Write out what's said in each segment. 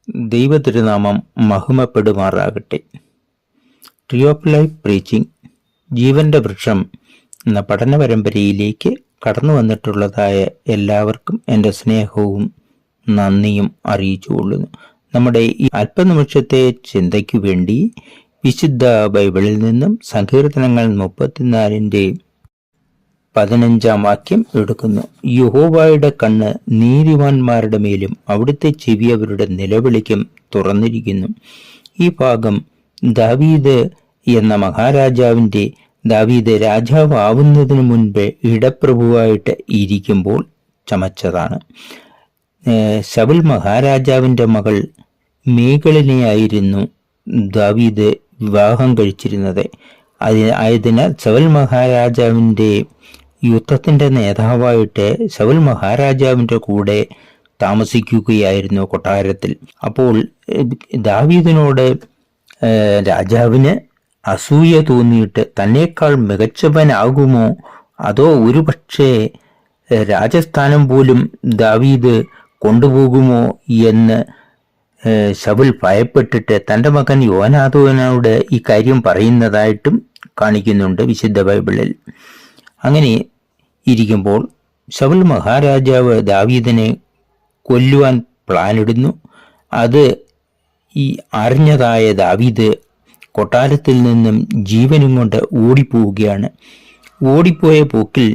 ദൈവതിരുനാമം മഹിമപ്പെടുമാറാകട്ടെ. Tree of life preaching ജീവന്റെ വൃക്ഷം എന്ന പഠന പരമ്പരയിലേക്ക് കടന്നു വന്നിട്ടുള്ളതായ എല്ലാവർക്കും എൻ്റെ സ്നേഹവും നന്ദിയും അറിയിച്ചുകൊള്ളുന്നു. നമ്മുടെ ഈ അല്പനിമിഷത്തെ ചിന്തയ്ക്കു വേണ്ടി വിശുദ്ധ ബൈബിളിൽ നിന്നും സങ്കീർത്തനങ്ങൾ 34-15 വാക്യം എടുക്കുന്നു. യഹോവയുടെ കണ്ണ് നീതിമാന്മാരുടെ മേലും അവിടുത്തെ ചെവി അവരുടെ നിലവിളിക്കും തുറന്നിരിക്കുന്നു. ഈ ഭാഗം ദാവീദ് എന്ന മഹാരാജാവിൻ്റെ ദാവീദ് രാജാവാവുന്നതിന് മുൻപ് ഇടപ്രഭുവായിട്ട് ഇരിക്കുമ്പോൾ ചമച്ചതാണ്. ശൗൽ മഹാരാജാവിൻ്റെ മകൾ മീഖളിനെയായിരുന്നു ദാവീദ് വിവാഹം കഴിച്ചിരുന്നത്. ആയതിനാൽ ശൗൽ മഹാരാജാവിൻ്റെ യുദ്ധത്തിൻ്റെ നേതാവായിട്ട് ശൗൽ മഹാരാജാവിൻ്റെ കൂടെ താമസിക്കുകയായിരുന്നു കൊട്ടാരത്തിൽ. അപ്പോൾ ദാവീദിനോട് രാജാവിന് അസൂയ തോന്നിയിട്ട് തന്നേക്കാൾ മികച്ചവനാകുമോ, അതോ ഒരു പക്ഷേ രാജസ്ഥാനം പോലും ദാവീദ് കൊണ്ടുപോകുമോ എന്ന് ശൗൽ ഭയപ്പെട്ടിട്ട് തൻ്റെ മകൻ യോനാഥാനോട് ഈ കാര്യം പറയുന്നതായിട്ടും കാണിക്കുന്നുണ്ട് വിശുദ്ധ ബൈബിളിൽ. അങ്ങനെ ഇരിക്കുമ്പോൾ ശൗൽ മഹാരാജാവ് ദാവീദിനെ കൊല്ലുവാൻ പ്ലാനിടുന്നു. അത് ഈ അറിഞ്ഞതായ ദാവീദ് കൊട്ടാരത്തിൽ നിന്നും ജീവനും കൊണ്ട് ഓടിപ്പോവുകയാണ്. ഓടിപ്പോയ പോക്കിൽ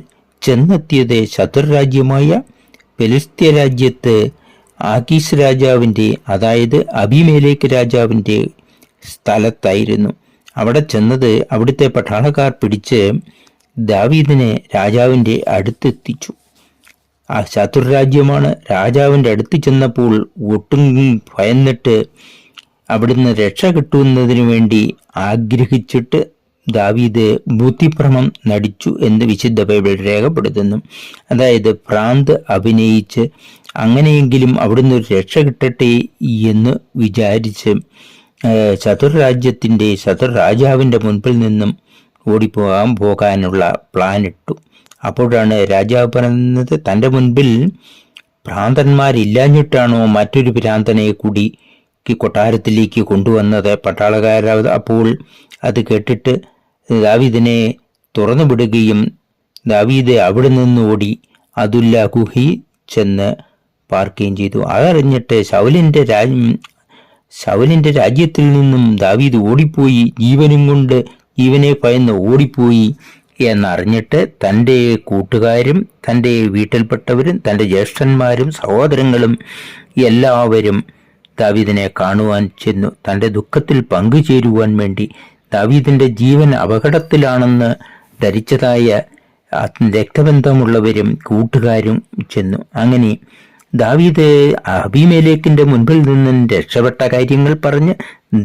ചെന്നെത്തിയത് ശത്രുരാജ്യമായ ഫെലിസ്ത്യ രാജ്യത്ത് ആകീസ് രാജാവിൻ്റെ, അതായത് അബീമേലെക്ക് രാജാവിൻ്റെ സ്ഥലത്തായിരുന്നു. അവിടെ ചെന്നത് അവിടുത്തെ പട്ടാളക്കാർ പിടിച്ച് ദാവീദിനെ രാജാവിൻ്റെ അടുത്തെത്തിച്ചു. ആ ശത്രുരാജ്യമാണ്. രാജാവിൻ്റെ അടുത്ത് ചെന്നപ്പോൾ ഒട്ടും ഭയന്നിട്ട് അവിടുന്ന് രക്ഷ കിട്ടുന്നതിനു വേണ്ടി ആഗ്രഹിച്ചിട്ട് ദാവീദ് ബുദ്ധിഭ്രമം നടിച്ചു എന്ന് വിശുദ്ധ ബൈബിൾ രേഖപ്പെടുത്തുന്നു. അതായത് ഭ്രാന്ത് അഭിനയിച്ച് അങ്ങനെയെങ്കിലും അവിടുന്ന് ഒരു രക്ഷ കിട്ടട്ടെ എന്ന് വിചാരിച്ച് ശത്രുരാജാവിൻ്റെ മുൻപിൽ നിന്നും പോകാനുള്ള പ്ലാൻ ഇട്ടു. അപ്പോഴാണ് രാജാവ് പറയുന്നത്, തൻ്റെ മുൻപിൽ ഭ്രാന്തന്മാരില്ലാഞ്ഞിട്ടാണോ മറ്റൊരു ഭ്രാന്തനെ കൂടി കൊട്ടാരത്തിലേക്ക് കൊണ്ടുവന്നത് പട്ടാളക്കാരാവ്. അപ്പോൾ അത് കേട്ടിട്ട് ദാവീദിനെ തുറന്നു വിടുകയും ദാവീദ് അവിടെ നിന്ന് ഓടി അതുല്ല ഗുഹി ചെന്ന് പാർക്കുകയും ചെയ്തു. അതറിഞ്ഞിട്ട് ശൗലിൻ്റെ രാജ്യത്തിൽ നിന്നും ദാവീദ് ഓടിപ്പോയി, ജീവനെ ഭയന്ന് ഓടിപ്പോയി എന്നറിഞ്ഞിട്ട് തൻ്റെ കൂട്ടുകാരും തൻ്റെ വീട്ടിൽപ്പെട്ടവരും തൻ്റെ ജ്യേഷ്ഠന്മാരും സഹോദരങ്ങളും എല്ലാവരും ദാവീദിനെ കാണുവാൻ ചെന്നു. തൻ്റെ ദുഃഖത്തിൽ പങ്കുചേരുവാൻ വേണ്ടി ദാവീദിൻ്റെ ജീവൻ അപകടത്തിലാണെന്ന് ധരിച്ചതായ രക്തബന്ധമുള്ളവരും കൂട്ടുകാരും ചെന്നു. അങ്ങനെ ദാവീദ് അബീമേലെക്കിന്റെ മുൻപിൽ നിന്നും രക്ഷപ്പെട്ട കാര്യങ്ങൾ പറഞ്ഞ്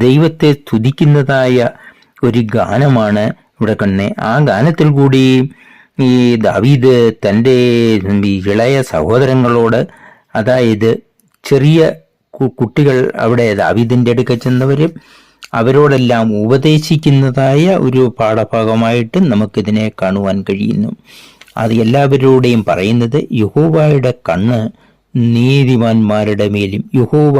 ദൈവത്തെ സ്തുതിക്കുന്നതായ ഒരു ഗാനമാണ് ഇവിടെ കണ്ണേ. ആ ഗാനത്തിൽ കൂടി ഈ ദാവീദ് തൻ്റെ ഇളയ സഹോദരങ്ങളോട്, അതായത് ചെറിയ കുട്ടികൾ അവിടെ ദാവീദിൻ്റെ അടുക്ക ചെന്നവരും അവരോടെല്ലാം ഉപദേശിക്കുന്നതായ ഒരു പാഠഭാഗമായിട്ട് നമുക്കിതിനെ കാണുവാൻ കഴിയുന്നു. അത് എല്ലാവരോടെയും പറയുന്നത്, യഹോവയുടെ കണ്ണ് നീതിമാന്മാരുടെ മേലും, യഹോവ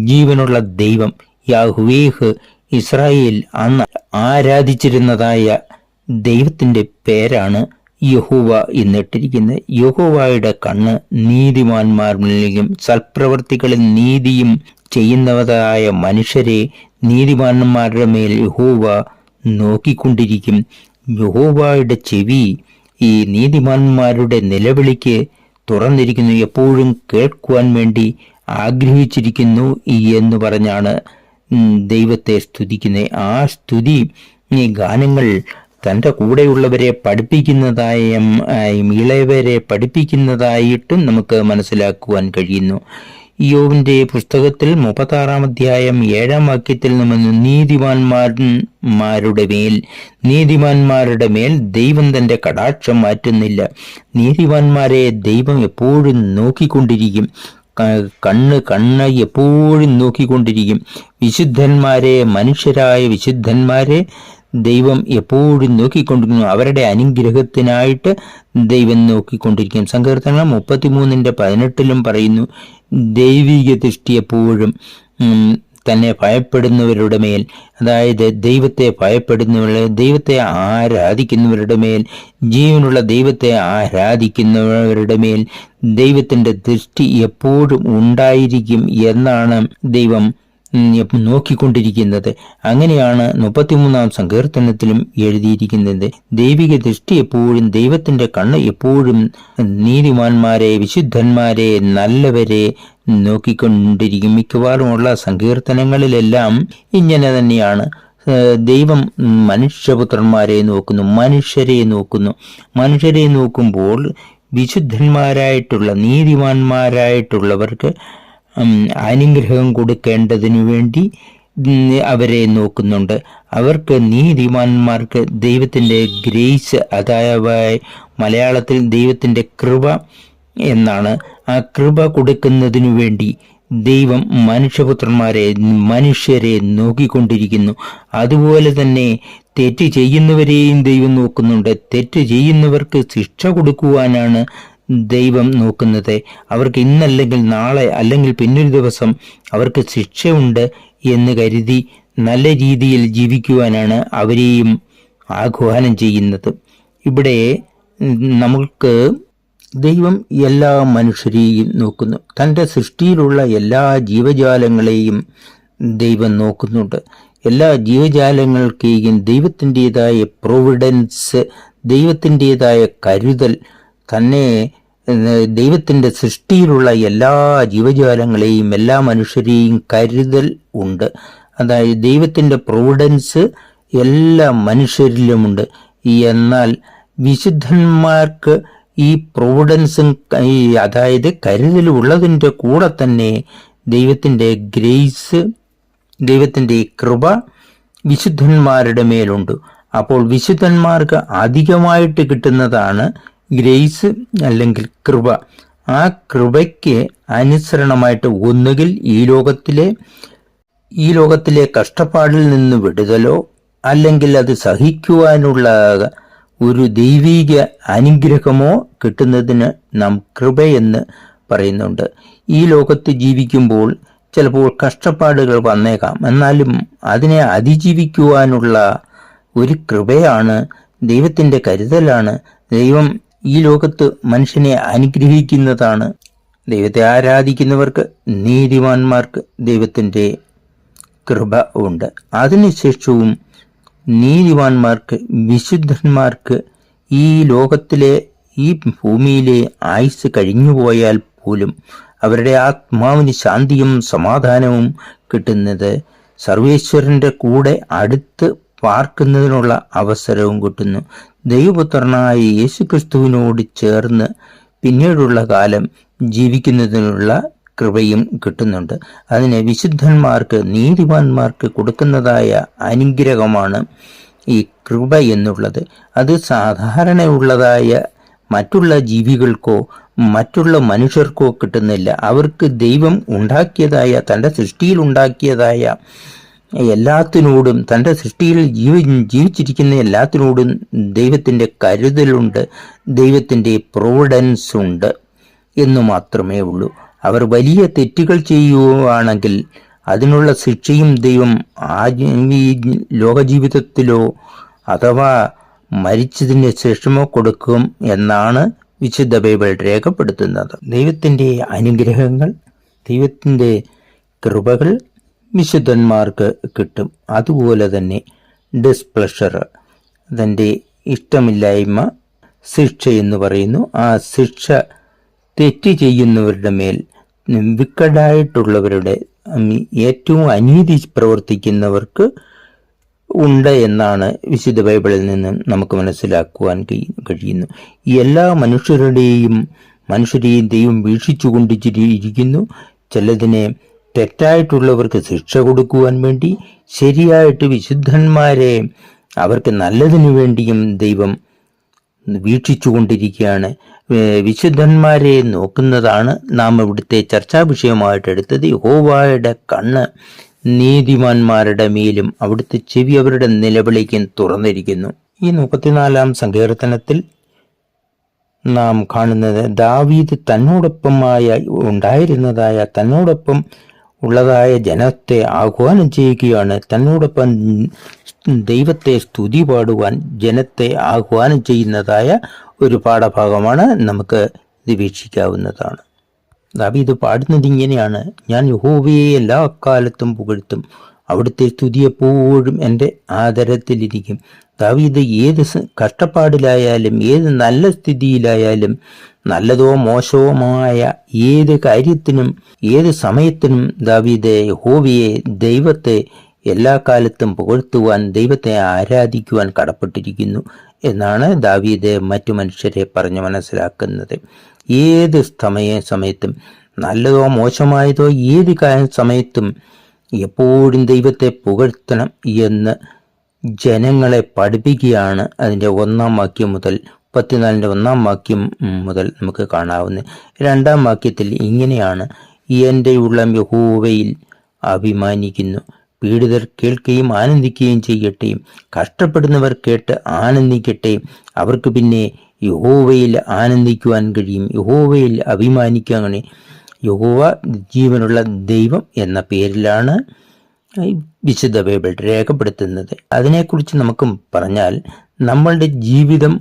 ജീവനുള്ള ദൈവം യാഹ്വേഹ് ഇസ്രായേൽ അന്ന് ആരാധിച്ചിരുന്നതായ ദൈവത്തിൻ്റെ പേരാണ് യഹോവ എന്നിട്ടിരിക്കുന്നത്. യഹോവയുടെ കണ്ണ് നീതിമാന്മാരിലും സൽപ്രവർത്തികളിൽ നീതിയും ചെയ്യുന്നവരായ മനുഷ്യരെ നീതിമാന്മാരുടെ മേൽ യഹോവ നോക്കിക്കൊണ്ടിരിക്കും. യഹോവയുടെ ചെവി ഈ നീതിമാന്മാരുടെ നിലവിളിക്ക് തുറന്നിരിക്കുന്നു, എപ്പോഴും കേൾക്കുവാൻ വേണ്ടി ആഗ്രഹിച്ചിരിക്കുന്നു എന്ന് പറഞ്ഞാണ് ദൈവത്തെ സ്തുതിക്കുന്നത്. ആ സ്തുതി ഈ ഗാനങ്ങൾ തൻ്റെ കൂടെയുള്ളവരെ ഇളയവരെ പഠിപ്പിക്കുന്നതായിട്ടും നമുക്ക് മനസ്സിലാക്കുവാൻ കഴിയുന്നു. യോബിന്റെ പുസ്തകത്തിൽ 36-ാം അധ്യായം 7-ാം വാക്യത്തിൽ നിന്ന് നീതിമാന്മാരുടെ മേൽ ദൈവം തൻ്റെ കടാക്ഷം മാറ്റുന്നില്ല. നീതിമാന്മാരെ ദൈവം എപ്പോഴും നോക്കിക്കൊണ്ടിരിക്കും. കണ്ണ് എപ്പോഴും നോക്കിക്കൊണ്ടിരിക്കും. വിശുദ്ധന്മാരെ, മനുഷ്യരായ വിശുദ്ധന്മാരെ ദൈവം എപ്പോഴും നോക്കിക്കൊണ്ടിരിക്കുന്നു. അവരുടെ അനുഗ്രഹത്തിനായിട്ട് ദൈവം നോക്കിക്കൊണ്ടിരിക്കും. സങ്കീർത്തനം 33:18 പറയുന്നു, ദൈവിക ദൃഷ്ടി എപ്പോഴും തന്നെ ഭയപ്പെടുന്നവരുടെ മേൽ, അതായത് ദൈവത്തെ ഭയപ്പെടുന്നവരുടെ, ദൈവത്തെ ആരാധിക്കുന്നവരുടെ മേൽ, ജീവനുള്ള ദൈവത്തെ ആരാധിക്കുന്നവരുടെ മേൽ ദൈവത്തിൻ്റെ ദൃഷ്ടി എപ്പോഴും ഉണ്ടായിരിക്കും എന്നാണ് ദൈവം നോക്കിക്കൊണ്ടിരിക്കുന്നത്. അങ്ങനെയാണ് 33-ാം സങ്കീർത്തനത്തിലും എഴുതിയിരിക്കുന്നത്. ദൈവിക ദൃഷ്ടി എപ്പോഴും, ദൈവത്തിന്റെ കണ്ണ് എപ്പോഴും നീതിമാന്മാരെ, വിശുദ്ധന്മാരെ, നല്ലവരെ നോക്കിക്കൊണ്ടിരിക്കും. മിക്കവാറുമുള്ള സങ്കീർത്തനങ്ങളിലെല്ലാം ഇങ്ങനെ തന്നെയാണ്. ദൈവം മനുഷ്യപുത്രന്മാരെ നോക്കുന്നു, മനുഷ്യരെ നോക്കുമ്പോൾ വിശുദ്ധന്മാരായിട്ടുള്ള, നീതിമാന്മാരായിട്ടുള്ളവർക്ക് അനുഗ്രഹം കൊടുക്കേണ്ടതിനു വേണ്ടി അവരെ നോക്കുന്നുണ്ട്. അവർക്ക്, നീതിമാന്മാർക്ക് ദൈവത്തിൻ്റെ ഗ്രേസ്, അതായത് മലയാളത്തിൽ ദൈവത്തിൻ്റെ കൃപ എന്നാണ്. ആ കൃപ കൊടുക്കുന്നതിനു വേണ്ടി ദൈവം മനുഷ്യരെ നോക്കിക്കൊണ്ടിരിക്കുന്നു. അതുപോലെ തന്നെ തെറ്റ് ചെയ്യുന്നവരെയും ദൈവം നോക്കുന്നുണ്ട്. തെറ്റ് ചെയ്യുന്നവർക്ക് ശിക്ഷ കൊടുക്കുവാനാണ് ദൈവം നോക്കുന്നത്. അവർക്ക് ഇന്നല്ലെങ്കിൽ നാളെ, അല്ലെങ്കിൽ പിന്നൊരു ദിവസം അവർക്ക് ശിക്ഷയുണ്ട് എന്ന് കരുതി നല്ല രീതിയിൽ ജീവിക്കുവാനാണ് അവരെയും ആഹ്വാനം ചെയ്യുന്നത്. ഇവിടെ നമുക്ക് ദൈവം എല്ലാ മനുഷ്യരെയും നോക്കുന്നു. തൻ്റെ സൃഷ്ടിയിലുള്ള എല്ലാ ജീവജാലങ്ങളെയും ദൈവം നോക്കുന്നുണ്ട്. എല്ലാ ജീവജാലങ്ങൾക്കെയും ദൈവത്തിൻ്റെതായ പ്രൊവിഡൻസ്, ദൈവത്തിൻ്റെതായ കരുതൽ, തന്നെ ദൈവത്തിൻ്റെ സൃഷ്ടിയിലുള്ള എല്ലാ ജീവജാലങ്ങളെയും, എല്ലാ മനുഷ്യരെയും കരുതൽ ഉണ്ട്. അതായത് ദൈവത്തിൻ്റെ പ്രൊവിഡൻസ് എല്ലാ മനുഷ്യരിലുമുണ്ട്. എന്നാൽ വിശുദ്ധന്മാർക്ക് ഈ പ്രൊവിഡൻസും, അതായത് കരുതൽ ഉള്ളതിൻ്റെ കൂടെ തന്നെ ദൈവത്തിൻ്റെ ഗ്രേസ്, ദൈവത്തിൻ്റെ കൃപ വിശുദ്ധന്മാരുടെ മേലുണ്ട്. അപ്പോൾ വിശുദ്ധന്മാർക്ക് അധികമായിട്ട് കിട്ടുന്നതാണ് ഗ്രേസ് അല്ലെങ്കിൽ കൃപ. ആ കൃപയ്ക്ക് അനുസരണമായിട്ട് ഒന്നുകിൽ ഈ ലോകത്തിലെ കഷ്ടപ്പാടിൽ നിന്ന് വിടുതലോ, അല്ലെങ്കിൽ അത് സഹിക്കുവാനുള്ള ഒരു ദൈവിക അനുഗ്രഹമോ കിട്ടുന്നതിന് നാം കൃപയെന്ന് പറയുന്നുണ്ട്. ഈ ലോകത്ത് ജീവിക്കുമ്പോൾ ചിലപ്പോൾ കഷ്ടപ്പാടുകൾ വന്നേക്കാം. എന്നാലും അതിനെ അതിജീവിക്കുവാനുള്ള ഒരു കൃപയാണ്, ദൈവത്തിൻ്റെ കരുതലാണ്. ദൈവം ഈ ലോകത്ത് മനുഷ്യനെ അനുഗ്രഹിക്കുന്നതാണ്. ദൈവത്തെ ആരാധിക്കുന്നവർക്ക്, നീതിമാന്മാർക്ക് ദൈവത്തിൻ്റെ കൃപ ഉണ്ട്. അതിനുശേഷവും നീതിമാന്മാർക്ക്, വിശുദ്ധന്മാർക്ക് ഈ ലോകത്തിലെ, ഈ ഭൂമിയിലെ ആയുസ് കഴിഞ്ഞുപോയാൽ പോലും അവരുടെ ആത്മാവിന് ശാന്തിയും സമാധാനവും കിട്ടുന്നത് സർവേശ്വരൻ്റെ കൂടെ അടുത്ത് പാർക്കുന്നതിനുള്ള അവസരവും കിട്ടുന്നു. ദൈവപുത്രനായ യേശുക്രിസ്തുവിനോട് ചേർന്ന് പിന്നീടുള്ള കാലം ജീവിക്കുന്നതിനുള്ള കൃപയും കിട്ടുന്നുണ്ട്. അതിന് വിശുദ്ധന്മാർക്ക്, നീതിമാന്മാർക്ക് കൊടുക്കുന്നതായ അനുഗ്രഹമാണ് ഈ കൃപ എന്നുള്ളത്. അത് സാധാരണയുള്ളതായ മറ്റുള്ള ജീവികൾക്കോ മറ്റുള്ള മനുഷ്യർക്കോ കിട്ടുന്നില്ല. അവർക്ക് ദൈവം ഉണ്ടാക്കിയതായ, തൻ്റെ സൃഷ്ടിയിൽ ഉണ്ടാക്കിയതായ എല്ലാത്തിനോടും, തൻ്റെ സൃഷ്ടിയിൽ ജീവിച്ചിരിക്കുന്ന എല്ലാത്തിനോടും ദൈവത്തിൻ്റെ കരുതലുണ്ട്, ദൈവത്തിൻ്റെ പ്രൊവിഡൻസ് ഉണ്ട് എന്നു മാത്രമേ ഉള്ളൂ. അവർ വലിയ തെറ്റുകൾ ചെയ്യുകയാണെങ്കിൽ അതിനുള്ള ശിക്ഷയും ദൈവം ഈ ലോകജീവിതത്തിലോ അഥവാ മരിച്ചതിന് ശേഷമോ കൊടുക്കും എന്നാണ് വിശുദ്ധ ബൈബിൾ രേഖപ്പെടുത്തുന്നത്. ദൈവത്തിൻ്റെ അനുഗ്രഹങ്ങൾ, ദൈവത്തിൻ്റെ കൃപകൾ വിശുദ്ധന്മാർക്ക് കിട്ടും. അതുപോലെ തന്നെ ഡിസ്പ്ലഷർ, തൻ്റെ ഇഷ്ടമില്ലായ്മ, ശിക്ഷ എന്ന് പറയുന്നു. ആ ശിക്ഷ തെറ്റ് ചെയ്യുന്നവരുടെ മേൽ, വിക്കഡായിട്ടുള്ളവരുടെ, ഏറ്റവും അനീതി പ്രവർത്തിക്കുന്നവർക്ക് ഉണ്ട് എന്നാണ് വിശുദ്ധ ബൈബിളിൽ നിന്നും നമുക്ക് മനസ്സിലാക്കുവാൻ കഴിയുന്നു. എല്ലാ മനുഷ്യരെയും ദൈവം വീക്ഷിച്ചുകൊണ്ടിരിക്കുന്നു. ചിലതിനെ തെറ്റായിട്ടുള്ളവർക്ക് ശിക്ഷ കൊടുക്കുവാൻ വേണ്ടി, ശരിയായിട്ട് വിശുദ്ധന്മാരെ അവർക്ക് നല്ലതിനു വേണ്ടിയും ദൈവം വീക്ഷിച്ചുകൊണ്ടിരിക്കുകയാണ്. വിശുദ്ധന്മാരെ നോക്കുന്നതാണ് നാം ഇവിടുത്തെ ചർച്ചാ വിഷയമായിട്ട് എടുത്തത്. യഹോവയുടെ കണ്ണ് നീതിമാന്മാരുടെ മേലും അവിടുത്തെ ചെവി അവരുടെ നിലവിളിക്കും തുറന്നിരിക്കുന്നു. ഈ 34-ാം സങ്കീർത്തനത്തിൽ നാം കാണുന്നത് ദാവീദ് തന്നോടൊപ്പം ഉള്ളതായ ജനത്തെ ആഹ്വാനം ചെയ്യുകയാണ്. തന്നോടൊപ്പം ദൈവത്തെ സ്തുതി പാടുവാൻ ജനത്തെ ആഹ്വാനം ചെയ്യുന്നതായ ഒരു പാഠഭാഗമാണ്. നമുക്ക് ഇത് വീക്ഷിക്കാവുന്നതാണ്. ദാവീദ് പാടുന്നത് ഇങ്ങനെയാണ്: ഞാൻ യഹോവയെ എല്ലാ കാലത്തും പുകഴ്ത്തും, അവിടുത്തെ സ്തുതി എപ്പോഴും എൻ്റെ ആദരത്തിലിരിക്കും. ദാവീദ് ഏത് കഷ്ടപ്പാടിലായാലും ഏത് നല്ല സ്ഥിതിയിലായാലും നല്ലതോ മോശവുമായ ഏത് കാര്യത്തിനും ഏത് സമയത്തിനും ദാവീദ് യഹോവയെ ദൈവത്തെ എല്ലാ കാലത്തും പുകഴ്ത്തുവാൻ ദൈവത്തെ ആരാധിക്കുവാൻ കടപ്പെട്ടിരിക്കുന്നു എന്നാണ് ദാവീദ് മറ്റു മനുഷ്യരെ പറഞ്ഞു മനസ്സിലാക്കുന്നത്. ഏത് സമയത്തും നല്ലതോ മോശമായതോ ഏത് സമയത്തും എപ്പോഴും ദൈവത്തെ പുകഴ്ത്തണം എന്ന് ജനങ്ങളെ പഠിപ്പിക്കുകയാണ്. അതിൻ്റെ 1-ാം വാക്യം മുതൽ 34-ന്റെ 1-ാം വാക്യം മുതൽ നമുക്ക് കാണാവുന്നത്. 2-ാം വാക്യത്തിൽ ഇങ്ങനെയാണ്: എൻ്റെ ഉള്ളം യഹോവയിൽ അഭിമാനിക്കുന്നു, പീഡിതർ കേൾക്കുകയും ആനന്ദിക്കുകയും ചെയ്യട്ടെ, കഷ്ടപ്പെടുന്നവർ കേട്ട് ആനന്ദിക്കട്ടെ. അവർക്ക് പിന്നെ യഹോവയിൽ ആനന്ദിക്കുവാൻ കഴിയും, യഹോവയിൽ അഭിമാനിക്കാൻ കഴിയും. യഹോവ ജീവനുള്ള ദൈവം എന്ന പേരിലാണ് വിശുദ്ധ ബൈബിൾ രേഖപ്പെടുത്തുന്നത്. അതിനെക്കുറിച്ച് നമുക്ക് പറഞ്ഞാൽ, നമ്മളുടെ ജീവിതം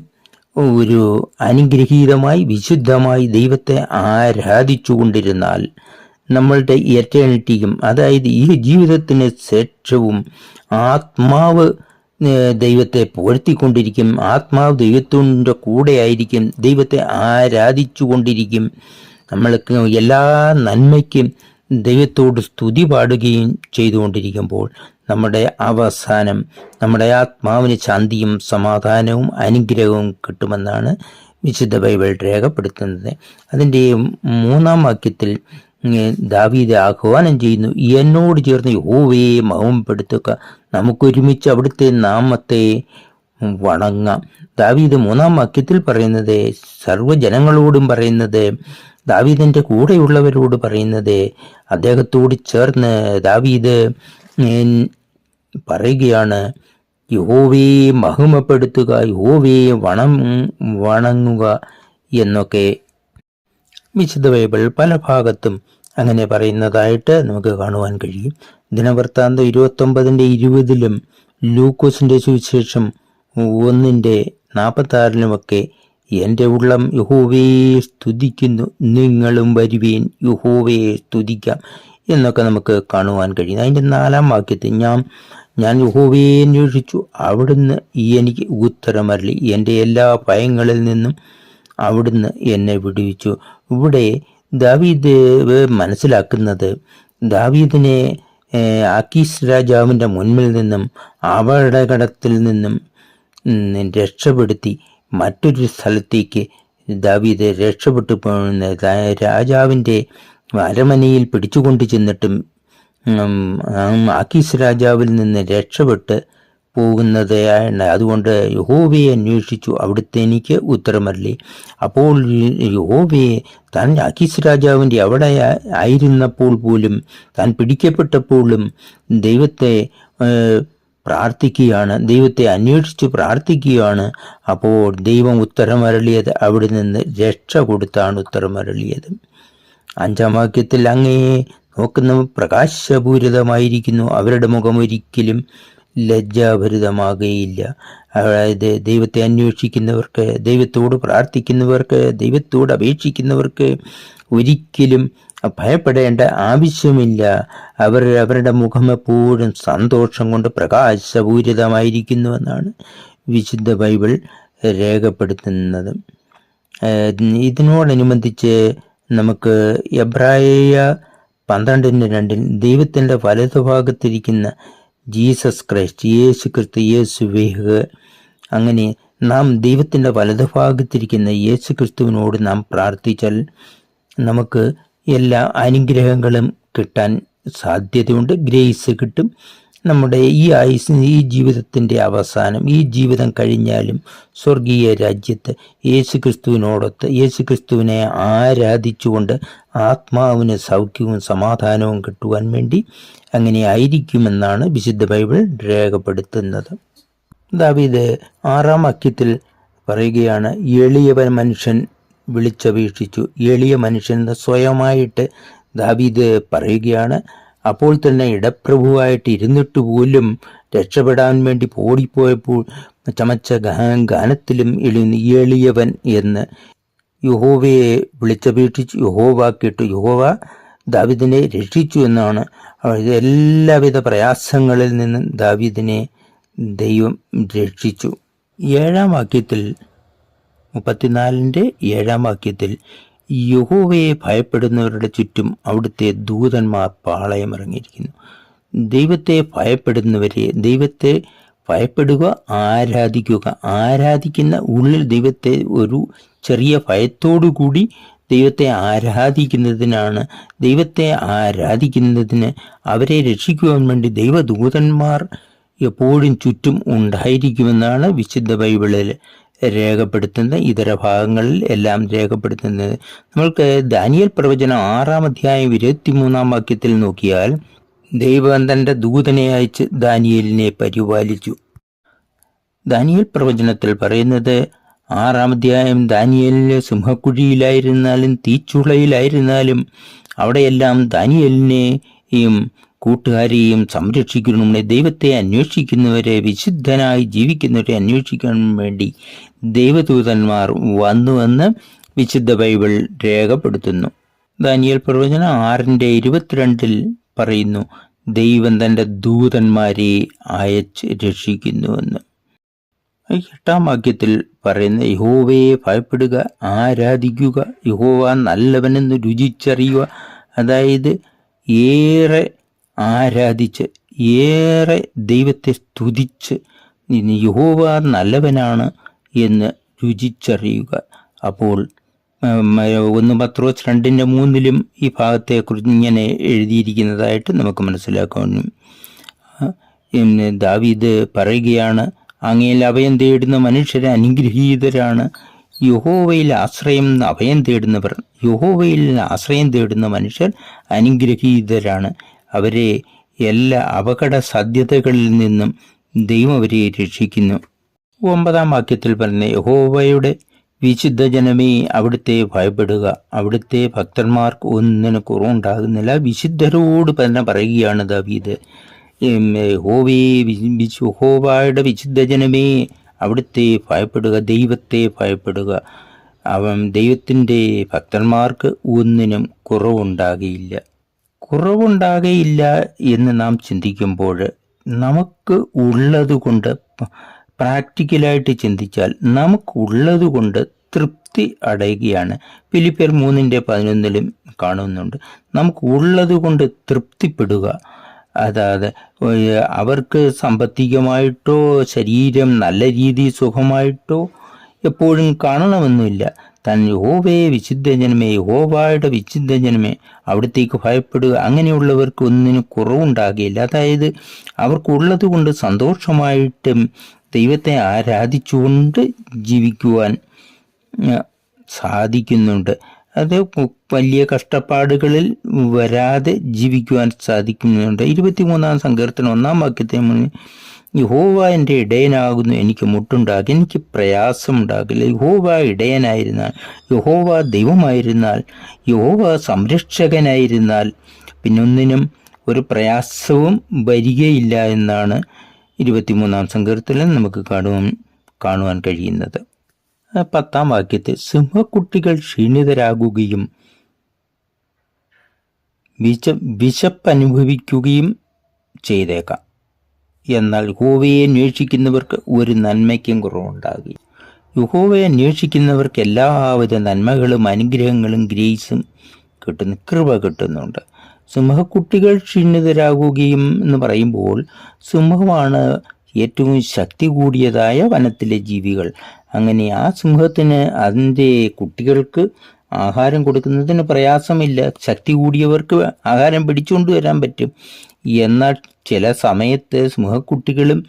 ഒരു അനുഗ്രഹീതമായി വിശുദ്ധമായി ദൈവത്തെ ആരാധിച്ചു കൊണ്ടിരുന്നാൽ നമ്മളുടെ എറ്റേണിറ്റിയും, അതായത് ഈ ജീവിതത്തിന് ശേഷവും ആത്മാവ് ദൈവത്തെ പുകഴ്ത്തിക്കൊണ്ടിരിക്കും, ആത്മാവ് ദൈവത്തിൻ്റെ കൂടെ ആയിരിക്കും, ദൈവത്തെ ആരാധിച്ചു കൊണ്ടിരിക്കും. നമ്മൾക്ക് എല്ലാ നന്മയ്ക്കും ദൈവത്തോട് സ്തുതി പാടുകയും ചെയ്തുകൊണ്ടിരിക്കുമ്പോൾ നമ്മുടെ അവസാനം നമ്മുടെ ആത്മാവിന് ശാന്തിയും സമാധാനവും അനുഗ്രഹവും കിട്ടുമെന്നാണ് വിശുദ്ധ ബൈബിൾ രേഖപ്പെടുത്തുന്നത്. അതിൻ്റെ 3-ാം വാക്യത്തിൽ ദാവീദ് ആഹ്വാനം ചെയ്യുന്നു: എന്നോട് ചേർന്ന് യഹോവയെ മഹത്വപ്പെടുത്തുക, നമുക്കൊരുമിച്ച് അവിടുത്തെ നാമത്തെ വണങ്ങാം. ദാവീദ് 3-ാം വാക്യത്തിൽ പറയുന്നത് സർവ്വജനങ്ങളോടും പറയുന്നത്, ദാവീദിൻ്റെ കൂടെയുള്ളവരോട് പറയുന്നത്, അദ്ദേഹത്തോട് ചേർന്ന് ദാവീദ് പറയുകയാണ്: യഹോവയെ മഹിമപ്പെടുത്തുക, യഹോവയെ വണങ്ങുക എന്നൊക്കെ വിശുദ്ധ ബൈബിൾ പല ഭാഗത്തും അങ്ങനെ പറയുന്നതായിട്ട് നമുക്ക് കാണുവാൻ കഴിയും. ദിനവൃത്താന്തം 29-ന്റെ 20-ലും ലൂക്കോസിൻ്റെ സുവിശേഷം 1-ന്റെ 46-ലുമൊക്കെ എൻ്റെ ഉള്ളം യഹോവയെ സ്തുതിക്കുന്നു, നിങ്ങളും വരുവീൻ യഹോവയെ സ്തുതിക്കാം എന്നൊക്കെ നമുക്ക് കാണുവാൻ കഴിയും. അതിൻ്റെ 4-ാം വാക്യത്തിൽ ഞാൻ യഹോവയെ അന്വേഷിച്ചു, അവിടുന്ന് എനിക്ക് ഉത്തരമരുളി, എൻ്റെ എല്ലാ ഭയങ്ങളിൽ നിന്നും അവിടുന്ന് എന്നെ വിടുവിച്ചു. ഇവിടെ ദാവീദ് മനസ്സിലാക്കുന്നത്, ദാവീദിനെ ആക്കീസ് രാജാവിൻ്റെ മുൻപിൽ നിന്നും അപകടത്തിൽ നിന്നും രക്ഷപ്പെടുത്തി മറ്റൊരു സ്ഥലത്തേക്ക് ദാവീദ് രക്ഷപ്പെട്ടു പോകുന്ന രാജാവിൻ്റെ അരമനയിൽ പിടിച്ചുകൊണ്ട് ചെന്നിട്ടും ആക്കീസ് രാജാവിൽ നിന്ന് രക്ഷപ്പെട്ട് പോകുന്നത്. അതുകൊണ്ട് യഹോവയെ അന്വേഷിച്ചു, അവിടുത്തെ എനിക്ക് ഉത്തരമരുളി. അപ്പോൾ യഹോവയെ താൻ ആക്കീസ് രാജാവിൻ്റെ അവിടെ ആയിരുന്നപ്പോൾ പോലും, താൻ പിടിക്കപ്പെട്ടപ്പോഴും ദൈവത്തെ പ്രാർത്ഥിക്കുകയാണ്, ദൈവത്തെ അന്വേഷിച്ച് പ്രാർത്ഥിക്കുകയാണ്. അപ്പോൾ ദൈവം ഉത്തരമരുളിയത് അവിടെ നിന്ന് രക്ഷ കൊടുത്താണ് ഉത്തരമരുളിയത്. 5-ാം വാക്യത്തിൽ അങ്ങേ നോക്കുന്നവർ പ്രകാശപൂരിതമായിരിക്കുന്നു, അവരുടെ മുഖം ഒരിക്കലും ലജ്ജാഭരിതമാകുകയില്ല. അതായത് ദൈവത്തെ അന്വേഷിക്കുന്നവർക്ക്, ദൈവത്തോട് പ്രാർത്ഥിക്കുന്നവർക്ക്, ദൈവത്തോട് അപേക്ഷിക്കുന്നവർക്ക് ഒരിക്കലും ഭയപ്പെടേണ്ട ആവശ്യമില്ല. അവരുടെ മുഖം എപ്പോഴും സന്തോഷം കൊണ്ട് പ്രകാശപൂരിതമായിരിക്കുന്നുവെന്നാണ് വിശുദ്ധ ബൈബിൾ രേഖപ്പെടുത്തുന്നത്. ഇതിനോടനുബന്ധിച്ച് നമുക്ക് എബ്രായ 12:2 ദൈവത്തിൻ്റെ വലതുഭാഗത്തിരിക്കുന്ന ജീസസ് ക്രൈസ്റ്റ്, യേശു ക്രിസ്തു, യേശുവേഹ്, അങ്ങനെ നാം ദൈവത്തിൻ്റെ വലതുഭാഗത്തിരിക്കുന്ന യേശു ക്രിസ്തുവിനോട് നാം പ്രാർത്ഥിച്ചാൽ നമുക്ക് എല്ലാ അനുഗ്രഹങ്ങളും കിട്ടാൻ സാധ്യതയുണ്ട്. ഗ്രേസ് കിട്ടും. നമ്മുടെ ഈ ആയുസ്സിന്, ഈ ജീവിതത്തിൻ്റെ അവസാനം, ഈ ജീവിതം കഴിഞ്ഞാലും സ്വർഗീയ രാജ്യത്ത് യേശുക്രിസ്തുവിനോടൊത്ത് യേശുക്രിസ്തുവിനെ ആരാധിച്ചുകൊണ്ട് ആത്മാവിന് സൗഖ്യവും സമാധാനവും കിട്ടുവാൻ വേണ്ടി അങ്ങനെ ആയിരിക്കുമെന്നാണ് വിശുദ്ധ ബൈബിൾ രേഖപ്പെടുത്തുന്നത്. ദാവീദ് 6-ാം വാക്യത്തിൽ പറയുകയാണ്, എളിയ മനുഷ്യൻ വിളിച്ചപേക്ഷിച്ചു. എളിയ മനുഷ്യൻ സ്വയമായിട്ട് ദാവീദ് പറയുകയാണ്. അപ്പോൾ തന്നെ ഇടപ്രഭുവായിട്ട് ഇരുന്നിട്ട് പോലും രക്ഷപ്പെടാൻ വേണ്ടി ഓടിപ്പോയപ്പോൾ ചമച്ച ഗാനത്തിലും എളിയവൻ എന്ന് യഹോവയെ വിളിച്ചപേക്ഷിച്ചു. യഹോവ കേട്ടു. യഹോവ ദാവീദിനെ രക്ഷിച്ചു എന്നാണ്. എല്ലാവിധ പ്രയാസങ്ങളിൽ നിന്നും ദാവീദിനെ ദൈവം രക്ഷിച്ചു. 7-ാം വാക്യത്തിൽ 34-ാം വാക്യത്തിൽ യഹോവയെ ഭയപ്പെടുന്നവരുടെ ചുറ്റും അവിടുത്തെ ദൂതന്മാർ പാളയമിറങ്ങിയിരിക്കുന്നു. ദൈവത്തെ ഭയപ്പെടുന്നവരെ, ദൈവത്തെ ഭയപ്പെടുക, ആരാധിക്കുക, ആരാധിക്കുന്ന ഉള്ളിൽ ദൈവത്തെ ഒരു ചെറിയ ഭയത്തോടു കൂടി ദൈവത്തെ ആരാധിക്കുന്നതിനാണ്, ദൈവത്തെ ആരാധിക്കുന്നതിന് അവരെ രക്ഷിക്കുവാൻ വേണ്ടി ദൈവദൂതന്മാർ എപ്പോഴും ചുറ്റും ഉണ്ടായിരിക്കുമെന്നാണ് വിശുദ്ധ ബൈബിളിൽ രേഖപ്പെടുത്തുന്ന ഇതര ഭാഗങ്ങളിൽ എല്ലാം രേഖപ്പെടുത്തുന്നത്. നമ്മൾക്ക് ദാനിയേൽ പ്രവചനം 6-ാം അധ്യായം 23-ാം വാക്യത്തിൽ നോക്കിയാൽ ദൈവം തൻ്റെ ദൂതനെ അയച്ച് ദാനിയേലിനെ പരിപാലിച്ചു. ദാനിയേൽ പ്രവചനത്തിൽ പറയുന്നത് 6-ാം അധ്യായം ദാനിയേലിനെ സിംഹക്കുഴിയിലായിരുന്നാലും തീച്ചുളയിലായിരുന്നാലും അവിടെയെല്ലാം ദാനിയേലിനെയും കൂട്ടുകാരെയും സംരക്ഷിക്കണമെന്ന് ദൈവത്തെ അന്വേഷിക്കുന്നവരെ, വിശുദ്ധനായി ജീവിക്കുന്നവരെ അന്വേഷിക്കാൻ വേണ്ടി ദൈവദൂതന്മാർ വന്നുവെന്ന് വിശുദ്ധ ബൈബിൾ രേഖപ്പെടുത്തുന്നു. ദാനിയേൽ പ്രവചനം 6:22 പറയുന്നു, ദൈവം തൻ്റെ ദൂതന്മാരെ അയച്ച് രക്ഷിക്കുന്നുവെന്ന്. 8-ാം വാക്യത്തിൽ പറയുന്ന യഹോവയെ ഭയപ്പെടുക, ആരാധിക്കുക, യഹോവ നല്ലവനെന്ന് രുചിച്ചറിയുക. അതായത് ഏറെ ആരാധിച്ച്, ഏറെ ദൈവത്തെ സ്തുതിച്ച് യഹോവ നല്ലവനാണ് എന്ന് രുചിച്ചറിയുക. അപ്പോൾ 1 പത്രോസ് 2:3 ഈ ഭാഗത്തെക്കുറിച്ച് ഇങ്ങനെ എഴുതിയിരിക്കുന്നതായിട്ട് നമുക്ക് മനസ്സിലാക്കാനും. ദാവീദ് പറയുകയാണ്, അങ്ങയിൽ അഭയം തേടുന്ന മനുഷ്യരെ അനുഗ്രഹീതരാണ്. യഹോവയിൽ അഭയം തേടുന്നവർ, യഹോവയിൽ ആശ്രയം തേടുന്ന മനുഷ്യർ അനുഗ്രഹീതരാണ്. അവരെ എല്ലാ അപകട സാധ്യതകളിൽ നിന്നും ദൈവം അവരെ രക്ഷിക്കുന്നു. 9-ാം വാക്യത്തിൽ പറഞ്ഞ യഹോവയുടെ വിശുദ്ധ ജനമേ അവിടുത്തെ ഭയപ്പെടുക, അവിടുത്തെ ഭക്തന്മാർക്ക് ഒന്നിനും കുറവുണ്ടാകുന്നില്ല. വിശുദ്ധരോട് തന്നെ പറയുകയാണ് ദാവീദ്, യഹോവയുടെ വിശുദ്ധ ജനമേ അവിടുത്തെ ഭയപ്പെടുക, ദൈവത്തെ ഭയപ്പെടുക. ദൈവത്തിൻ്റെ ഭക്തന്മാർക്ക് ഒന്നിനും കുറവുണ്ടാകുകയില്ല എന്ന് നാം ചിന്തിക്കുമ്പോൾ നമുക്ക് ഉള്ളത് കൊണ്ട്, പ്രാക്ടിക്കലായിട്ട് ചിന്തിച്ചാൽ നമുക്കുള്ളത് കൊണ്ട് തൃപ്തി അടയുകയാണ്. ഫിലിപ്പിയർ 3:11 കാണുന്നുണ്ട്. നമുക്ക് ഉള്ളത് കൊണ്ട് തൃപ്തിപ്പെടുക. അതായത് അവർക്ക് സാമ്പത്തികമായിട്ടോ ശരീരം നല്ല രീതിയിൽ സുഖമായിട്ടോ എപ്പോഴും കാണണമെന്നില്ല. താൻ യഹോവയെ വിശുദ്ധ ജനമേ, യഹോവയുടെ വിശുദ്ധ ജനമേ അവിടത്തേക്ക് ഭയപ്പെടുക. അങ്ങനെയുള്ളവർക്ക് ഒന്നിനും കുറവുണ്ടാകുകയില്ല. അതായത് അവർക്കുള്ളത് കൊണ്ട് സന്തോഷമായിട്ടും ദൈവത്തെ ആരാധിച്ചുകൊണ്ട് ജീവിക്കുവാൻ സാധിക്കുന്നുണ്ട്. അത് വലിയ കഷ്ടപ്പാടുകളിൽ വരാതെ ജീവിക്കുവാൻ സാധിക്കുന്നുണ്ട്. 23-ാം സങ്കീർത്തനം 1-ാം വാക്യത്തെ യഹോവ എൻ്റെ ഇടയനാകുന്നു, എനിക്ക് മുട്ടുണ്ടാകും, എനിക്ക് പ്രയാസമുണ്ടാകില്ല. യഹോവ ഇടയനായിരുന്നാൽ, യഹോവ ദൈവമായിരുന്നാൽ, യഹോവ സംരക്ഷകനായിരുന്നാൽ പിന്നൊന്നിനും ഒരു പ്രയാസവും വരികയില്ല എന്നാണ് 23-ാം സങ്കീർത്തനം നമുക്ക് കാണുവാൻ കഴിയുന്നത്. 10-ാം വാക്യത്തിൽ സിംഹക്കുട്ടികൾ ക്ഷീണിതരാകുകയും വിശപ്പനുഭവിക്കുകയും ചെയ്തേക്കാം, എന്നാൽ യഹോവയെ അന്വേഷിക്കുന്നവർക്ക് ഒരു നന്മയ്ക്കും കുറവുണ്ടാകുകയും. യഹോവയെ അന്വേഷിക്കുന്നവർക്ക് എല്ലാവിധ നന്മകളും അനുഗ്രഹങ്ങളും ഗ്രേസും കൃപ കിട്ടുന്നുണ്ട്. സിംഹക്കുട്ടികൾ ക്ഷീണിതരാകുകയും എന്ന് പറയുമ്പോൾ സിംഹമാണ് ഏറ്റവും ശക്തി കൂടിയതായ വനത്തിലെ ജീവികൾ. അങ്ങനെ ആ സിംഹത്തിന് അതിൻ്റെ കുട്ടികൾക്ക് ആഹാരം കൊടുക്കുന്നതിന് പ്രയാസമില്ല. ശക്തി കൂടിയവർക്ക് ആഹാരം പിടിച്ചുകൊണ്ട് വരാൻ പറ്റും. എന്നാൽ ചില സമയത്ത് സിംഹക്കുട്ടികളും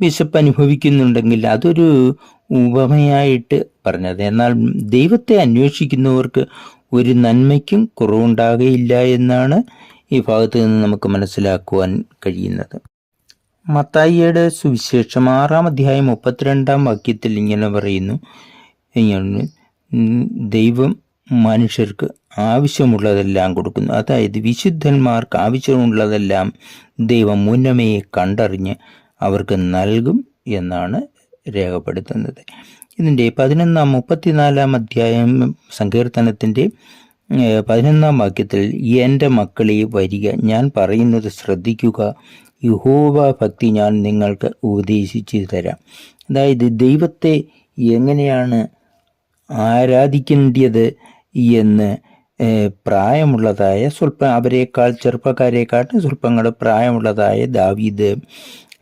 വിശപ്പ് അനുഭവിക്കുന്നുണ്ടെങ്കിൽ അതൊരു ഉപമയായിട്ട് പറഞ്ഞത്. എന്നാൽ ദൈവത്തെ അന്വേഷിക്കുന്നവർക്ക് ഒരു നന്മയ്ക്കും കുറവുണ്ടാകുകയില്ല എന്നാണ് ഈ ഭാഗത്ത് നിന്ന് നമുക്ക് മനസ്സിലാക്കുവാൻ കഴിയുന്നത്. മത്തായിയുടെ സുവിശേഷം 6-ാം അധ്യായം 32-ാം വാക്യത്തിൽ ഇങ്ങനെ പറയുന്നു, ദൈവം മനുഷ്യർക്ക് ആവശ്യമുള്ളതെല്ലാം കൊടുക്കുന്നു. അതായത് വിശുദ്ധന്മാർക്ക് ആവശ്യമുള്ളതെല്ലാം ദൈവം മുന്നമേ കണ്ടറിഞ്ഞ് അവർക്ക് നൽകും എന്നാണ് രേഖപ്പെടുത്തുന്നത്. ഇതിൻ്റെ 34-ാം അധ്യായം സങ്കീർത്തനത്തിൻ്റെ 11-ാം വാക്യത്തിൽ, എൻ്റെ മക്കളെ വരിക, ഞാൻ പറയുന്നത് ശ്രദ്ധിക്കുക, യഹോവ ഭക്തി ഞാൻ നിങ്ങൾക്ക് ഉപദേശിച്ചു തരാം. അതായത് ദൈവത്തെ എങ്ങനെയാണ് ആരാധിക്കേണ്ടത് എന്ന് പ്രായമുള്ളതായ അവരെക്കാൾ ചെറുപ്പക്കാരെക്കാട്ടും സ്വല്പം പ്രായമുള്ളതായ ദാവീദ്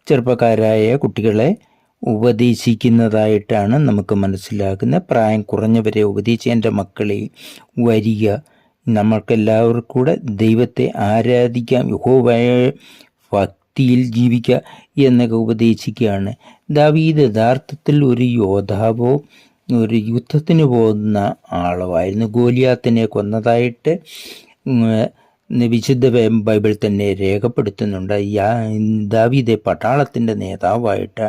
ചെറുപ്പക്കാരായ കുട്ടികളെ ഉപദേശിക്കുന്നതായിട്ടാണ് നമുക്ക് മനസ്സിലാക്കുന്നത്. പ്രായം കുറഞ്ഞവരെ ഉപദേശിച്ച് എൻ്റെ മക്കളെ വരിക, നമ്മൾക്കെല്ലാവർക്കും കൂടെ ദൈവത്തെ ആരാധിക്കാം, യഹോവയെ ഭക്തിയിൽ ജീവിക്കുക എന്നൊക്കെ ഉപദേശിക്കുകയാണ്. ദാവീദ് യഥാർത്ഥത്തിൽ ഒരു യോദ്ധാവോ ഒരു യുദ്ധത്തിന് പോകുന്ന ആളുമായിരുന്നു. ഗോലിയാത്തിനെ കൊന്നതായിട്ട് വിശുദ്ധ ബൈബിൾ തന്നെ രേഖപ്പെടുത്തുന്നുണ്ട്. ദാവീദ് പട്ടാളത്തിൻ്റെ നേതാവായിട്ട്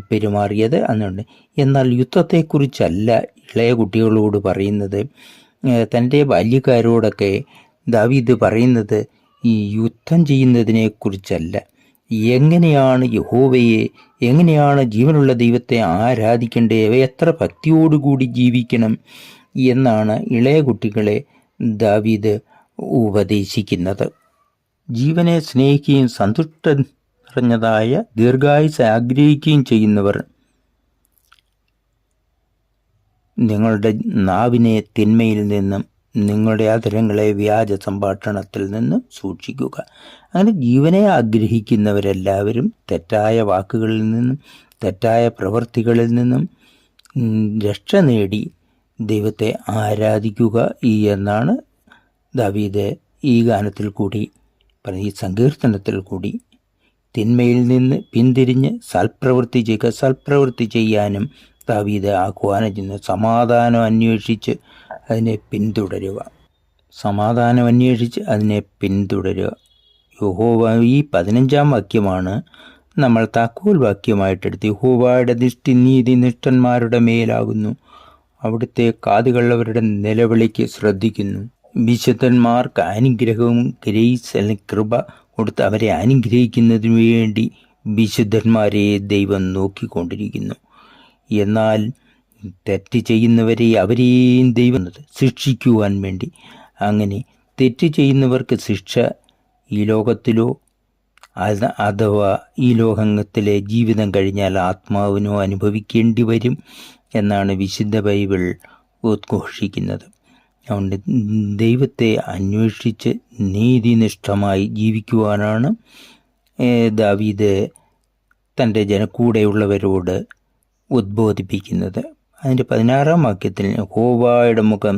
പെരുമാറിയത് അന്നുണ്ട്. എന്നാൽ യുദ്ധത്തെക്കുറിച്ചല്ല ഇളയ കുട്ടികളോട് പറയുന്നത്. തൻ്റെ ബാല്യക്കാരോടൊക്കെ ദാവീദ് പറയുന്നത് ഈ യുദ്ധം ചെയ്യുന്നതിനെക്കുറിച്ചല്ല, എങ്ങനെയാണ് യഹോവയെ, എങ്ങനെയാണ് ജീവനുള്ള ദൈവത്തെ ആരാധിക്കേണ്ടത്, എത്ര ഭക്തിയോടുകൂടി ജീവിക്കണം എന്നാണ് ഇളയ കുട്ടികളെ ദാവീദ് ഉപദേശിക്കുന്നത്. ജീവനെ സ്നേഹിക്കുകയും സന്തുഷ്ട നിറഞ്ഞതായ ദീർഘായുസ് ആഗ്രഹിക്കുകയും ചെയ്യുന്നവർ നിങ്ങളുടെ നാവിനെ തിന്മയിൽ നിന്നും നിങ്ങളുടെ അധരങ്ങളെ വ്യാജ സംഭാഷണത്തിൽ നിന്നും സൂക്ഷിക്കുക. അങ്ങനെ ജീവനെ ആഗ്രഹിക്കുന്നവരെല്ലാവരും തെറ്റായ വാക്കുകളിൽ നിന്നും തെറ്റായ പ്രവൃത്തികളിൽ നിന്നും രക്ഷ നേടി ദൈവത്തെ ആരാധിക്കുക എന്നാണ് ദാവീദ് ഈ ഗാനത്തിൽ കൂടി ഈ സങ്കീർത്തനത്തിൽ കൂടി തിന്മയിൽ നിന്ന് പിന്തിരിഞ്ഞ് സൽപ്രവൃത്തി ചെയ്യുക, സൽപ്രവൃത്തി ചെയ്യാനും ദാവീദ് ആഹ്വാനം ചെയ്യുന്നു. സമാധാനം അന്വേഷിച്ച് അതിനെ പിന്തുടരുക, സമാധാനം അന്വേഷിച്ച് അതിനെ പിന്തുടരുക. യഹോവ, ഈ 15-ാം വാക്യമാണ് നമ്മൾ താക്കോൽ വാക്യമായിട്ടെടുത്ത്. യഹോവയുടെ ദൃഷ്ടി നീതിനിഷ്ഠന്മാരുടെ മേലാകുന്നു, അവിടുത്തെ കാതുകൾ അവരുടെ നിലവിളിക്ക് ശ്രദ്ധിക്കുന്നു. വിശുദ്ധന്മാർക്ക് അനുഗ്രഹവും ഗ്രേസ് അല്ലെങ്കിൽ കൃപ കൊടുത്ത് അവരെ അനുഗ്രഹിക്കുന്നതിനു വേണ്ടി വിശുദ്ധന്മാരെ ദൈവം നോക്കിക്കൊണ്ടിരിക്കുന്നു. എന്നാൽ തെറ്റ് ചെയ്യുന്നവരെ അവരെയും ദൈവം ശിക്ഷിക്കുവാൻ വേണ്ടി. അങ്ങനെ തെറ്റ് ചെയ്യുന്നവർക്ക് ശിക്ഷ ഈ ലോകത്തിലോ അഥവാ ഈ ലോകത്തിലെ ജീവിതം കഴിഞ്ഞാൽ ആത്മാവിനോ അനുഭവിക്കേണ്ടി വരും എന്നാണ് വിശുദ്ധ ബൈബിൾ ഉദ്ഘോഷിക്കുന്നത്. അതുകൊണ്ട് ദൈവത്തെ അന്വേഷിച്ച് നീതിനിഷ്ഠമായി ജീവിക്കുവാനാണ് ദാവീദ് തൻ്റെ ജനക്കൂടെയുള്ളവരോട് ഉദ്ബോധിപ്പിക്കുന്നത്. അതിൻ്റെ 16-ാം വാക്യത്തിൽ യഹോവയുടെ മുഖം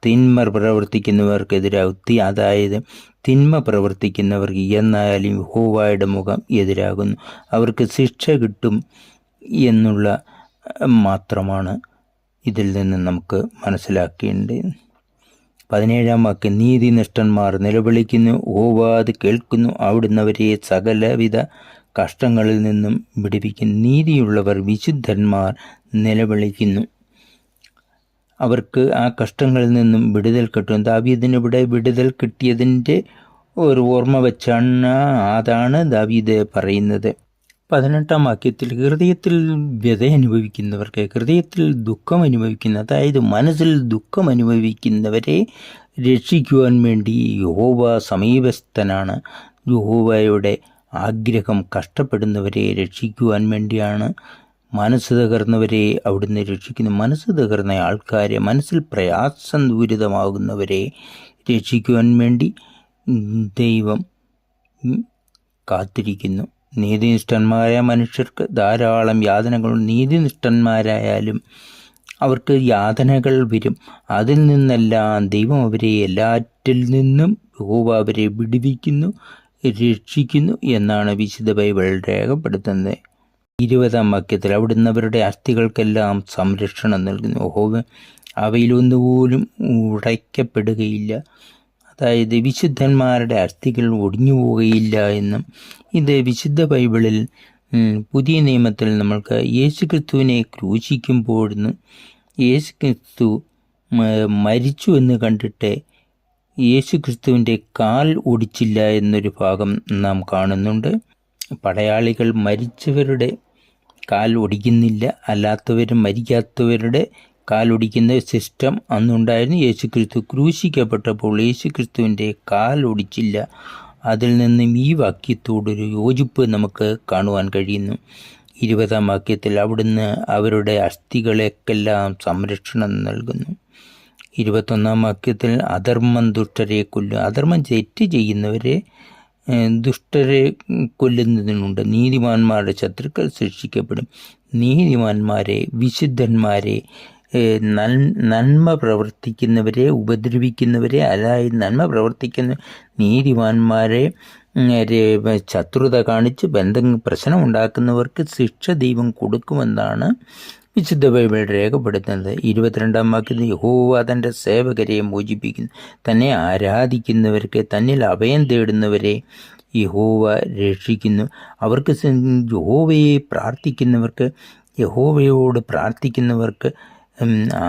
തിന്മ പ്രവർത്തിക്കുന്നവർക്കെതിരാകും. അതായത് തിന്മ പ്രവർത്തിക്കുന്നവർക്ക് എന്നാലും യഹോവയുടെ മുഖം എതിരാകുന്നു, അവർക്ക് ശിക്ഷ കിട്ടും എന്നുള്ള മാത്രമാണ് ഇതിൽ നിന്ന് നമുക്ക് മനസ്സിലാക്കേണ്ടത്. 17-ാം വാക്യം, നീതിനിഷ്ഠന്മാർ നിലവിളിക്കുന്നു, യഹോവ അത് കേൾക്കുന്നു, അവിടുന്ന് അവരെ സകലവിധ കഷ്ടങ്ങളിൽ നിന്നും വിടുവിക്കും. നീതിയുള്ളവർ വിശുദ്ധന്മാർ നിലവിളിക്കുന്നു, അവർക്ക് ആ കഷ്ടങ്ങളിൽ നിന്നും വിടുതൽ കിട്ടും. ദാവീദിന് ഇവിടെ വിടുതൽ കിട്ടിയതിൻ്റെ ഒരു ഓർമ്മ വെച്ചാണ് അതാണ് ദാവീദ് പറയുന്നത്. 18-ാം വാക്യത്തിൽ ഹൃദയത്തിൽ വ്യത അനുഭവിക്കുന്നവർക്ക്, ഹൃദയത്തിൽ ദുഃഖം അനുഭവിക്കുന്ന, അതായത് മനസ്സിൽ ദുഃഖം അനുഭവിക്കുന്നവരെ രക്ഷിക്കുവാൻ വേണ്ടി യഹോവ സമീപസ്ഥനാണ്. യഹോവയുടെ ആഗ്രഹം കഷ്ടപ്പെടുന്നവരെ രക്ഷിക്കുവാൻ വേണ്ടിയാണ്. മനസ്സ് തകർന്നവരെ അവിടുന്ന് രക്ഷിക്കുന്നു. മനസ്സ് തകർന്ന ആൾക്കാരെ, മനസ്സിൽ പ്രയാസം ദൂരിതമാകുന്നവരെ രക്ഷിക്കുവാൻ വേണ്ടി ദൈവം കാത്തിരിക്കുന്നു. നീതിനിഷ്ഠന്മാരായ മനുഷ്യർക്ക് ധാരാളം യാതനകളും, നീതിനിഷ്ഠന്മാരായാലും അവർക്ക് യാതനകൾ വരും. അതിൽ നിന്നെല്ലാം ദൈവം അവരെ എല്ലാറ്റിൽ നിന്നും യഹോവ അവരെ വിടുവിക്കുന്നു, രക്ഷിക്കുന്നു എന്നാണ് വിശുദ്ധ ബൈബിൾ രേഖപ്പെടുത്തുന്നത്. 20-ാം വാക്യത്തിൽ അവിടുന്ന് അവരുടെ അസ്ഥികൾക്കെല്ലാം സംരക്ഷണം നൽകുന്നു. യഹോവ അവയിലൊന്നുപോലും ഉടയ്ക്കപ്പെടുകയില്ല. അതായത് വിശുദ്ധന്മാരുടെ അസ്ഥികൾ ഒടിഞ്ഞു പോവുകയില്ല എന്നും. ഇത് വിശുദ്ധ ബൈബിളിൽ പുതിയ നിയമത്തിൽ നമ്മൾക്ക് യേശുക്രിസ്തുവിനെ ക്രൂശിക്കുമ്പോഴെന്ന് യേശുക്രിസ്തു മരിച്ചു എന്ന് കണ്ടിട്ട് യേശുക്രിസ്തുവിൻ്റെ കാൽ ഒടിച്ചില്ല എന്നൊരു ഭാഗം നാം കാണുന്നുണ്ട്. പടയാളികൾ മരിച്ചവരുടെ കാൽ ഒടിക്കുന്നില്ല, അല്ലാത്തവരും മരിക്കാത്തവരുടെ കാലൊടിക്കുന്ന സിസ്റ്റം അന്നുണ്ടായിരുന്നു. യേശുക്രിസ്തു ക്രൂശിക്കപ്പെട്ടപ്പോൾ യേശുക്രിസ്തുവിൻ്റെ കാൽ ഒടിച്ചില്ല. അതിൽ നിന്നും ഈ വാക്യത്തോടൊരു യോജിപ്പ് നമുക്ക് കാണുവാൻ കഴിയുന്നു. 20-ാം വാക്യത്തിൽ അവിടുന്ന് അവരുടെ അസ്ഥികളെക്കെല്ലാം സംരക്ഷണം നൽകുന്നു. 21-ാം വാക്യത്തിൽ അധർമ്മം ദുഷ്ടരെ കൊല്ലും. അധർമ്മം തെറ്റ് ചെയ്യുന്നവരെ ദുഷ്ടരെ കൊല്ലുന്നതിനുണ്ട്. നീതിമാന്മാരുടെ ശത്രുക്കൾ ശിക്ഷിക്കപ്പെടും. നീതിമാന്മാരെ, വിശുദ്ധന്മാരെ, നന്മ പ്രവർത്തിക്കുന്നവരെ ഉപദ്രവിക്കുന്നവരെ, അതായത് നന്മ പ്രവർത്തിക്കുന്ന നീതിമാന്മാരെ ശത്രുത കാണിച്ച് പ്രശ്നം ഉണ്ടാക്കുന്നവർക്ക് ശിക്ഷ ദൈവം കൊടുക്കുമെന്നാണ് വിശുദ്ധ ബൈബിൾ രേഖപ്പെടുത്തുന്നത്. 22-ാം വാക്യത്തിൽ യഹോവ തൻ്റെ സേവകരെ മോചിപ്പിക്കുന്നു. തന്നെ ആരാധിക്കുന്നവർക്ക്, തന്നിൽ അഭയം തേടുന്നവരെ യഹോവ രക്ഷിക്കുന്നു. അവർക്ക് യഹോവയോട് പ്രാർത്ഥിക്കുന്നവർക്ക്,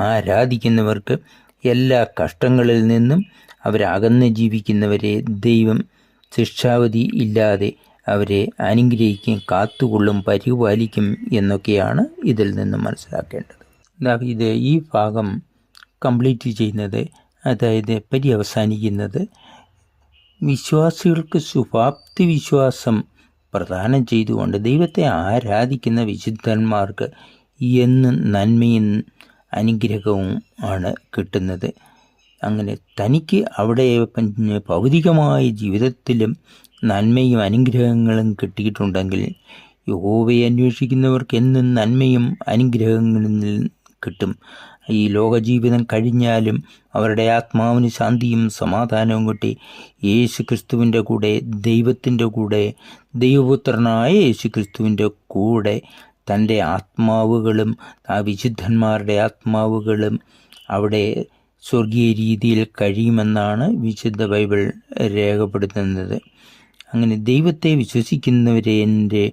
ആരാധിക്കുന്നവർക്ക് എല്ലാ കഷ്ടങ്ങളിൽ നിന്നും അവരകന്ന് ജീവിക്കുന്നവരെ ദൈവം ശിക്ഷാവധി ഇല്ലാതെ അവരെ അനുഗ്രഹിക്കും, കാത്തുകൊള്ളും, പരിപാലിക്കും എന്നൊക്കെയാണ് ഇതിൽ നിന്നും മനസ്സിലാക്കേണ്ടത്. ഇത് ഈ ഭാഗം കംപ്ലീറ്റ് ചെയ്യുന്നത്, അതായത് പര്യവസാനിക്കുന്നത് വിശ്വാസികൾക്ക് ശുഭാപ്തി വിശ്വാസം പ്രദാനം ചെയ്തുകൊണ്ട് ദൈവത്തെ ആരാധിക്കുന്ന വിശുദ്ധന്മാർക്ക് എന്നും നന്മയും അനുഗ്രഹവും ആണ് കിട്ടുന്നത്. അങ്ങനെ തനിക്ക് അവിടെ ഭൗതികമായ ജീവിതത്തിലും നന്മയും അനുഗ്രഹങ്ങളും കിട്ടിയിട്ടുണ്ടെങ്കിൽ യഹോവയെ അന്വേഷിക്കുന്നവർക്ക് എന്നും നന്മയും അനുഗ്രഹങ്ങളിൽ കിട്ടും. ഈ ലോകജീവിതം കഴിഞ്ഞാലും അവരുടെ ആത്മാവിന് ശാന്തിയും സമാധാനവും കിട്ടി യേശുക്രിസ്തുവിൻ്റെ കൂടെ, ദൈവത്തിൻ്റെ കൂടെ, ദൈവപുത്രനായ യേശുക്രിസ്തുവിൻ്റെ കൂടെ തൻ്റെ ആത്മാവുകളും ആ വിശുദ്ധന്മാരുടെ ആത്മാവുകളും അവിടെ സ്വർഗീയ രീതിയിൽ കഴിയുമെന്നാണ് വിശുദ്ധ ബൈബിൾ രേഖപ്പെടുത്തുന്നത്. അങ്ങനെ ദൈവത്തെ വിശ്വസിക്കുന്നവരെ എൻ്റെ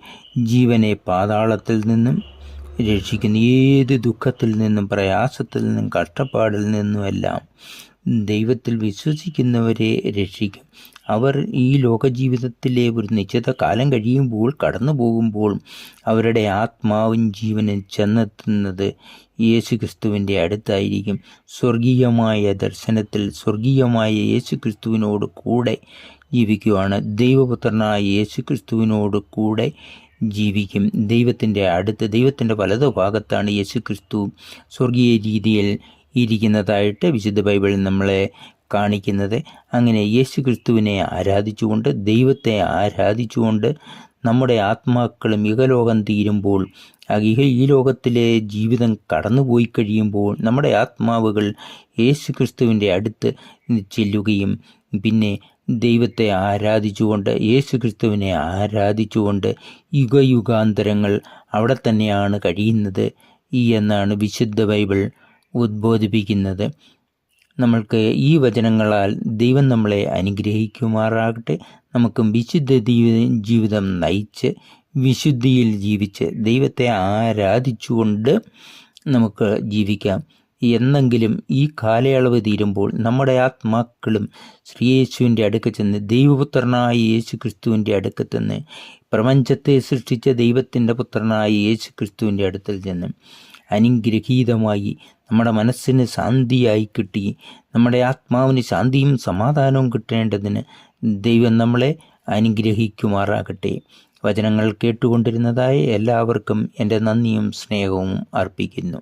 ജീവനെ പാതാളത്തിൽ നിന്നും രക്ഷിക്കുന്നു. ഏത് ദുഃഖത്തിൽ നിന്നും, പ്രയാസത്തിൽ നിന്നും, കഷ്ടപ്പാടിൽ നിന്നുമെല്ലാം ദൈവത്തിൽ വിശ്വസിക്കുന്നവരെ രക്ഷിക്കും. അവർ ഈ ലോകജീവിതത്തിലെ ഒരു നിശ്ചിത കാലം കഴിയുമ്പോൾ, കടന്നു പോകുമ്പോൾ അവരുടെ ആത്മാവും ജീവനും ചെന്നെത്തുന്നത് യേശുക്രിസ്തുവിൻ്റെ അടുത്തായിരിക്കും. സ്വർഗീയമായ ദർശനത്തിൽ സ്വർഗീയമായ യേശുക്രിസ്തുവിനോട് കൂടെ ജീവിക്കുവാണ്. ദൈവപുത്രനായ യേശുക്രിസ്തുവിനോട് കൂടെ ജീവിക്കും. ദൈവത്തിൻ്റെ വലതുഭാഗത്താണ് യേശുക്രിസ്തു സ്വർഗീയ രീതിയിൽ ഇരിക്കുന്നതായിട്ട് വിശുദ്ധ ബൈബിൾ നമ്മളെ കാണിക്കുന്നത്. അങ്ങനെ യേശുക്രിസ്തുവിനെ ആരാധിച്ചുകൊണ്ട്, ദൈവത്തെ ആരാധിച്ചുകൊണ്ട് നമ്മുടെ ആത്മാക്കളും ഇഹലോകം തീരുമ്പോൾ, ഈ ലോകത്തിലെ ജീവിതം കടന്നുപോയി കഴിയുമ്പോൾ നമ്മുടെ ആത്മാവുകൾ യേശുക്രിസ്തുവിൻ്റെ അടുത്ത് ചെല്ലുകയും പിന്നെ ദൈവത്തെ ആരാധിച്ചുകൊണ്ട്, യേശുക്രിസ്തുവിനെ ആരാധിച്ചുകൊണ്ട് യുഗയുഗാന്തരങ്ങൾ അവിടെ തന്നെയാണ് കഴിയുന്നത് എന്നാണ് വിശുദ്ധ ബൈബിൾ ഉദ്ബോധിപ്പിക്കുന്നത്. നമ്മൾക്ക് ഈ വചനങ്ങളാൽ ദൈവം നമ്മളെ അനുഗ്രഹിക്കുമാറാകട്ടെ. നമുക്കും വിശുദ്ധ ജീവിതം നയിച്ച് വിശുദ്ധിയിൽ ജീവിച്ച് ദൈവത്തെ ആരാധിച്ചുകൊണ്ട് നമുക്ക് ജീവിക്കാം. എന്നെങ്കിലും ഈ കാലയളവ് തീരുമ്പോൾ നമ്മുടെ ആത്മാക്കളും ശ്രീയേശുവിൻ്റെ അടുക്കൽ ചെന്ന്, ദൈവപുത്രനായ യേശു ക്രിസ്തുവിൻ്റെ അടുക്കൽ ചെന്ന്, പ്രപഞ്ചത്തെ സൃഷ്ടിച്ച ദൈവത്തിൻ്റെ പുത്രനായ യേശു ക്രിസ്തുവിൻ്റെ അടുക്കൽ ചെന്ന് അനുഗ്രഹീതമായി നമ്മുടെ മനസ്സിന് ശാന്തിയായി കിട്ടി, നമ്മുടെ ആത്മാവിന് ശാന്തിയും സമാധാനവും കിട്ടേണ്ടതിന് ദൈവം നമ്മളെ അനുഗ്രഹിക്കുമാറാകട്ടെ. വചനങ്ങൾ കേട്ടുകൊണ്ടിരുന്നതായ എല്ലാവർക്കും എൻ്റെ നന്ദിയും സ്നേഹവും അർപ്പിക്കുന്നു.